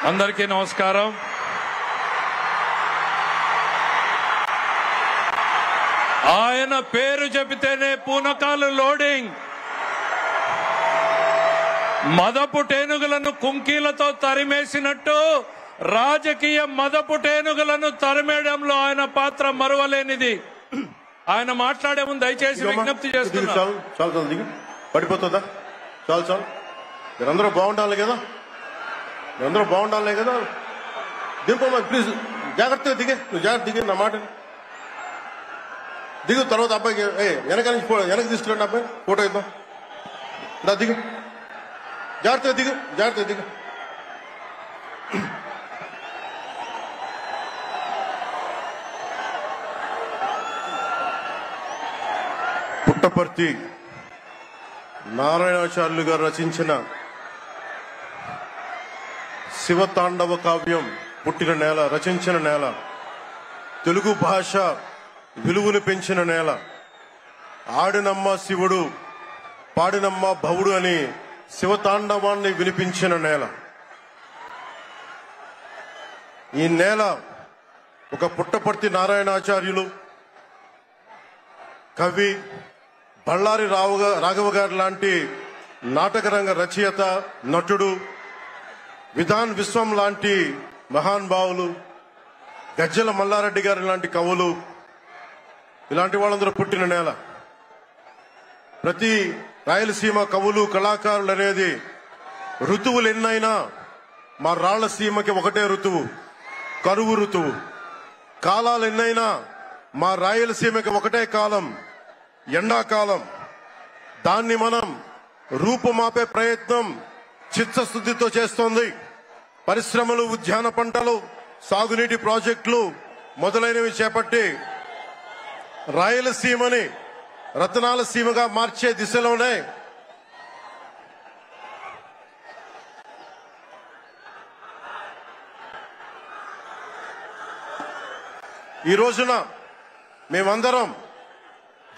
అందరికీ నమస్కారం. ఆయన పేరు చెబితేనే పూనకాలు లోడింగ్. మదపు టేనుగులను కుంకీలతో తరిమేసినట్టు రాజకీయ మదపు టేనుగులను తరిమేయడంలో ఆయన పాత్ర మరువలేనిది. ఆయన మాట్లాడే ముందు దయచేసి విజ్ఞప్తి చేస్తున్నాను. చాలు పడిపోతుందా? చాలు మీరందరూ బాగుండాలి కదా, మీరందరూ బాగుండాలి కదా. దింపమ్మా ప్లీజ్, జాగ్రత్తగా దిగే, నువ్వు జాగ్రత్త దిగే, నా మాట దిగు. తర్వాత అబ్బాయికి వెనక నుంచి వెనక్కి తీసుకురండి, అబ్బాయి ఫోటో ఇద్దాం. నా దిగు, జాగ్రత్తగా దిగు, జాగ్రత్తగా దిగు. పుట్టపర్తి నారాయణాచార్యులు గారు రచించిన శివతాండవ కావ్యం పుట్టిన నేల, రచించిన నేల, తెలుగు భాష విలువను పెంచిన నేల, ఆడినమ్మ శివుడు పాడినమ్మ భవుడు అని శివతాండవాన్ని వినిపించిన నేల. ఈ నేల ఒక పుట్టపర్తి నారాయణాచార్యులు, కవి బళ్ళారి రాఘవ గారు లాంటి నాటకరంగ రచయిత, నటుడు, విధాన్ విశ్వం లాంటి మహానుభావులు, గజ్జల మల్లారెడ్డి గారి లాంటి కవులు, ఇలాంటి వాళ్ళందరూ పుట్టిన నేల. ప్రతి రాయలసీమ కవులు కళాకారులు అనేది ఋతువులు ఎన్నైనా మా రాళ్లసీమకి ఒకటే ఋతువు, కరువు ఋతువు. కాలాలు ఎన్నైనా మా రాయలసీమకి ఒకటే కాలం, ఎండాకాలం. దాన్ని మనం రూపుమాపే ప్రయత్నం చిత్తశుద్ధితో చేస్తోంది. పరిశ్రమలు, ఉద్యాన పంటలు, సాగునీటి ప్రాజెక్టులు మొదలైనవి చేపట్టి రాయలసీమని రతనాల సీమగా మార్చే దిశలోనే ఈ రోజున మేమందరం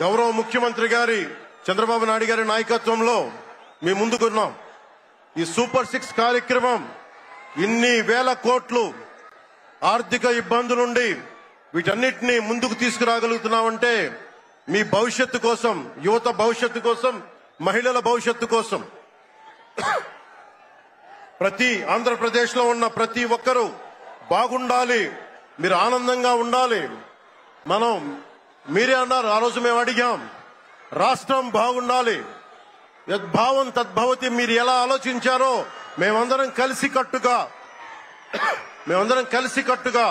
గౌరవ ముఖ్యమంత్రి గారి చంద్రబాబు నాయుడు గారి నాయకత్వంలో మీ ముందుకున్నాం. ఈ సూపర్ 6 కార్యక్రమం ఇన్ని వేల కోట్లు ఆర్థిక ఇబ్బందులుండి వీటన్నిటినీ ముందుకు తీసుకురాగలుగుతున్నామంటే మీ భవిష్యత్తు కోసం, యువత భవిష్యత్తు కోసం, మహిళల భవిష్యత్తు కోసం. ప్రతి ఆంధ్రప్రదేశ్ లో ఉన్న ప్రతి ఒక్కరూ బాగుండాలి, మీరు ఆనందంగా ఉండాలి. మీరే అన్నారు, ఆ రోజు మేము అడిగాం, రాష్ట్రం బాగుండాలి, యద్భావం తద్భవతి. మీరు ఎలా ఆలోచించారో మేమందరం కలిసికట్టుగా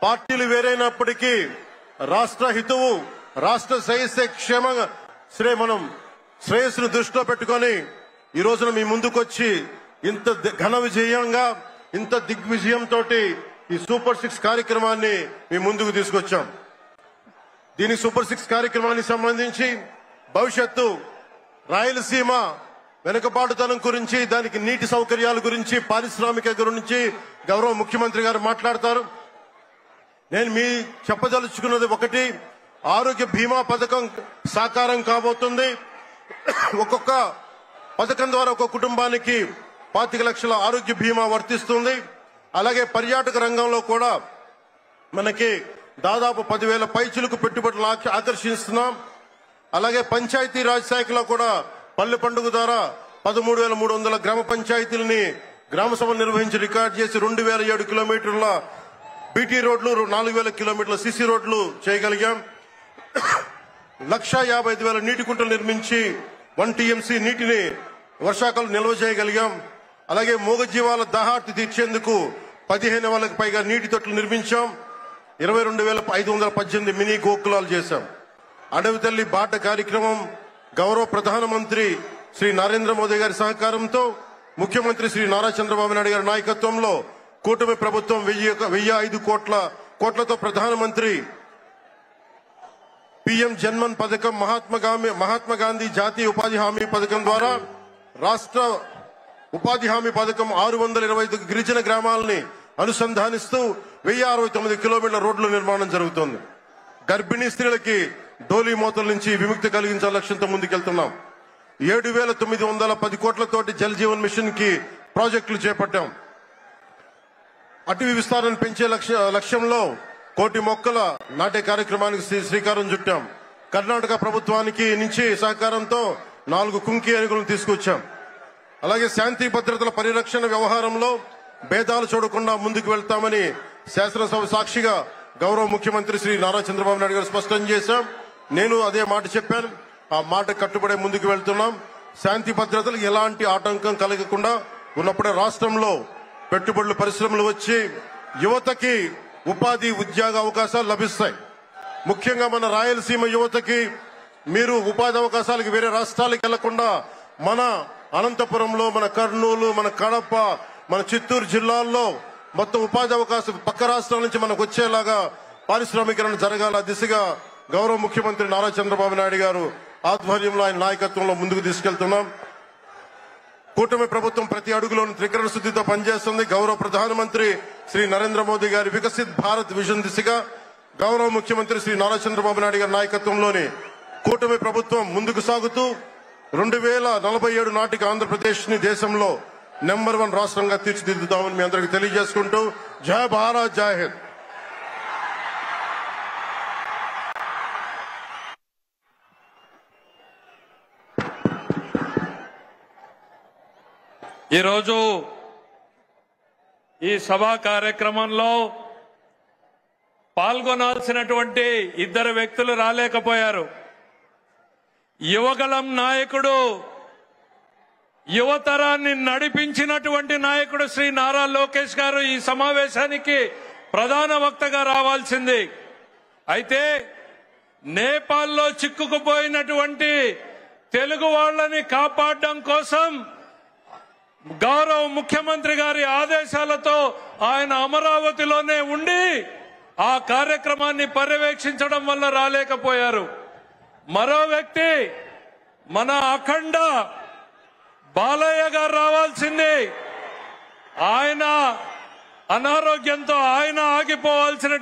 పార్టీలు వేరైనప్పటికీ రాష్ట్ర హితువు, రాష్ట్ర శ్రేయస్సును దృష్టిలో పెట్టుకొని ఈ రోజున మీ ముందుకొచ్చి ఇంత ఘన విజయంగా, ఇంత దిగ్విజయంతో ఈ సూపర్ 6 కార్యక్రమాన్ని మీ ముందుకు తీసుకొచ్చాం. దీని సూపర్ 6 కార్యక్రమానికి సంబంధించి భవిష్యత్తు రాయలసీమ వెనుకబాటుతనం గురించి, దానికి నీటి సౌకర్యాల గురించి, పారిశ్రామిక గురించి గౌరవ ముఖ్యమంత్రి గారు మాట్లాడతారు. నేను మీ చెప్పదలుచుకున్నది ఒకటి, ఆరోగ్య బీమా పథకం సాకారం కాబోతుంది. ఒక్కొక్క పథకం ద్వారా ఒక్కొక్క కుటుంబానికి 25 లక్షల ఆరోగ్య బీమా వర్తిస్తుంది. అలాగే పర్యాటక రంగంలో కూడా మనకి దాదాపు 10,000 పైచులకు పెట్టుబడులు ఆకర్షిస్తున్నాం. అలాగే పంచాయతీ రాజ్ శాఖలో కూడా పల్లె పండుగ ద్వారా 13,300 గ్రామ పంచాయతీలని గ్రామ సభ నిర్వహించి రికార్డు చేసి 2,007 కిలోమీటర్ల బీటీ రోడ్లు, 4,000 కిలోమీటర్ల సిసి రోడ్లు చేయగలిగాం. 1,55,000 నీటి కుంటలు నిర్మించి 1 టీఎంసీ నీటిని వర్షాకాలం నిల్వ చేయగలిగాం. అలాగే మూగజీవాల దాహార్తి తీర్చేందుకు 15,000కు పైగా నీటి తొట్లు నిర్మించాం. 22,518 మినీ గోకులాలు చేశాం. అడవి తల్లి బాట కార్యక్రమం గౌరవ ప్రధానమంత్రి శ్రీ నరేంద్ర మోదీ గారి సహకారంతో, ముఖ్యమంత్రి శ్రీ నారా చంద్రబాబు నాయుడు గారి నాయకత్వంలో కూటమి ప్రభుత్వం 1,005 కోట్లతో ప్రధానమంత్రి పిఎం జన్మన్ పథకం, మహాత్మా గాంధీ జాతీయ ఉపాధి హామీ పథకం ద్వారా రాష్ట్ర ఉపాధి హామీ పథకం 625 గిరిజన గ్రామాలని అనుసంధానిస్తూ 1069 కిలోమీటర్ల రోడ్ల నిర్మాణం జరుగుతోంది. గర్భిణీ స్త్రీలకి డోలీ మోతల నుంచి విముక్తి కలిగించాల లక్ష్యంతో ముందుకెళ్తున్నాం. 7,910 కోట్లతోటి జల్ జీవన్ మిషన్ కి ప్రాజెక్టులు చేపట్టాం. అటవీ విస్తారాన్ని పెంచే లక్ష్యంలో 1 కోటి మొక్కల నాటే కార్యక్రమానికి శ్రీకారం చుట్టాం. కర్ణాటక ప్రభుత్వానికి నుంచి సహకారంతో 4 కుంకి ఏనుగులను తీసుకొచ్చాం. అలాగే శాంతి భద్రతల పరిరక్షణ వ్యవహారంలో భేదాలు చూడకుండా ముందుకు వెళ్తామని శాసనసభ సాక్షిగా గౌరవ ముఖ్యమంత్రి శ్రీ నారా చంద్రబాబు నాయుడు గారు స్పష్టం చేశాం. నేను అదే మాట చెప్పాను. ఆ మాట కట్టుబడే ముందుకు వెళ్తున్నాం. శాంతి భద్రతలు ఎలాంటి ఆటంకం కలగకుండా ఉన్నప్పుడే రాష్ట్రంలో పెట్టుబడులు పరిశ్రమలు వచ్చి యువతకి ఉపాధి ఉద్యోగ అవకాశాలు లభిస్తాయి. ముఖ్యంగా మన రాయలసీమ యువతకి మీరు ఉపాధి అవకాశాలకు వేరే రాష్ట్రాలకు వెళ్లకుండా మన అనంతపురంలో, మన కర్నూలు, మన కడప, మన చిత్తూరు జిల్లాల్లో మొత్తం ఉపాధి అవకాశం పక్క రాష్ట్రాల నుంచి మనకు వచ్చేలాగా పారిశ్రామికరణ జరగాల దిశగా గౌరవ ముఖ్యమంత్రి నారా చంద్రబాబు నాయుడు గారు ఆధ్వర్యంలో ఆయన నాయకత్వంలో ముందుకు తీసుకెళ్తున్నాం. కూటమి ప్రభుత్వం ప్రతి అడుగులోనూ త్రికరణ శుద్ధితో పనిచేస్తుంది. గౌరవ ప్రధానమంత్రి శ్రీ నరేంద్ర మోదీ గారి వికసిత్ భారత్ విజన్ దిశగా గౌరవ ముఖ్యమంత్రి శ్రీ నారా చంద్రబాబు నాయుడు గారి నాయకత్వంలోని కూటమి ప్రభుత్వం ముందుకు సాగుతూ 2047 నాటికి ఆంధ్రప్రదేశ్ ని దేశంలో నెంబర్ 1 రాష్ట్రంగా తీర్చిదిద్దుతామని మీ అందరికీ తెలియజేసుకుంటూ జై భారత్, జై హింద్. ఈరోజు ఈ సభా కార్యక్రమంలో పాల్గొనాల్సినటువంటి 2 వ్యక్తులు రాలేకపోయారు. యువగళం నాయకుడు, యువతరాన్ని నడిపించినటువంటి నాయకుడు శ్రీ నారా లోకేష్ గారు ఈ సమావేశానికి ప్రధాన వక్తగా రావాల్సింది. అయితే నేపాల్లో చిక్కుకుపోయినటువంటి తెలుగు వాళ్ళని కాపాడడం కోసం గౌరవ ముఖ్యమంత్రి గారి ఆదేశాలతో ఆయన అమరావతిలోనే ఉండి ఆ కార్యక్రమాన్ని పర్యవేక్షించడం వల్ల రాలేకపోయారు. మరో వ్యక్తి మన అఖండ బాలయ్య గారు రావాల్సింది. ఆయన అనారోగ్యంతో ఆయన ఆగిపోవాల్సిన